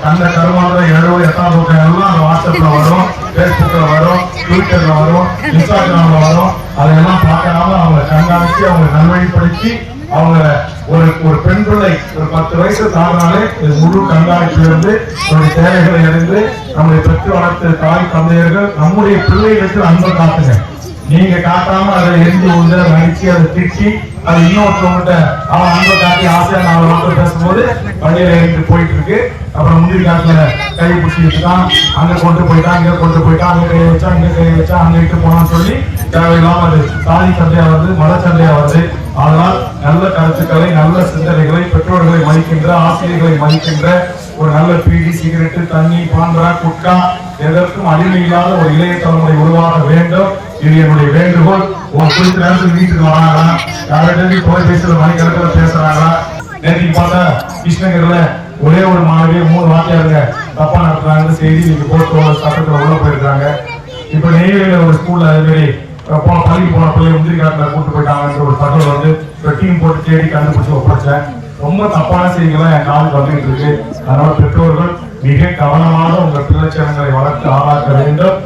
அந்த கருமாந்திர 70 8ஆம் வகுப்பு எல்லாம் அந்த வாட்ஸ்அப்ல வரும், பேஸ்புக்ல வரும், ட்விட்டர்ல வரும், இன்ஸ்டாகிராம்ல வரும். அதையெல்லாம் பார்க்காம அவங்க கண்காணிச்சு அவங்க நல்வழிப்படுத்தி அவங்க ஒரு பெண் பிள்ளை ஒரு 10 வயசு தாண்டினாலே முழு கண்காணிப்பிலிருந்து நம்முடைய தேவைகளை அறிந்து நம்முடைய பெற்று வளர்த்த தாய் தந்தையர்கள் நம்முடைய பிள்ளைகளுக்கு அன்பை காட்டுங்க. நீங்க காட்டாம அதை எரிஞ்சு உள்ள நடிச்சு அதை திட்டி அது இன்னொருத்தவங்கிட்ட அவன் அன்பை காட்டி ஆசையா நாலு வார்த்தை பேசும்போது பள்ளியில இருந்து போயிட்டு இருக்கு. அப்புறம் முந்திரி காட்டுல கை பிடிச்சிட்டான், அங்க கொண்டு போயிட்டான், இங்க கொண்டு போயிட்டான், அங்க கையை வச்சா இங்க கையை வச்சா அங்க இட்டு போனான்னு சொல்லி தேவையில்லாம அது சாதி சண்டையா வருது, மத சண்டையா வருது. ஆனால் நல்ல கருத்துக்களை நல்ல சிந்தனைகளை பெற்றோர்களை மதிக்கின்ற ஆசிரியர்களை மதிக்கின்ற ஒரு நல்ல பீடி சிகரெட்டு தண்ணி பாண்டா குட்கா எதற்கும் அடிமை இல்லாத ஒரு இளைய தலைமுறை உருவாக வேண்டும். இது என்னுடைய வேண்டுகோள். உங்க குறித்த நேரத்தில் வீட்டுக்கு வராங்களா, யார்கிட்ட தொலைபேசியில் மணிக்கணக்கில் பேசுறாங்களா? நேற்று பார்த்தா கிருஷ்ணகிரில ஒரே ஒரு மாணவியை 3 வாத்தியாருங்க தப்பா நடத்துறாங்க செய்தி நீங்க போட்டு சட்டத்துல உள்ள போயிருக்காங்க. இப்ப நெய்வேலியில ஒரு ஸ்கூல்ல அது மாதிரி பள்ளிக்கு போன பிள்ளை முந்திரி காட்டுல கூட்டு போயிட்டாங்கன்ற ஒரு தகவல் வந்து டீம் போட்டு தேடி கண்டுபிடிச்சு ஒப்படைச்சேன். ரொம்ப தப்பான செய்திகள்லாம் என் காலுக்கு வந்துட்டு இருக்கு. அதனால பெற்றோர்கள் மிக கவனமாக உங்கள் பிள்ளைச்சனங்களை வளர்த்து ஆளாக்க வேண்டும்.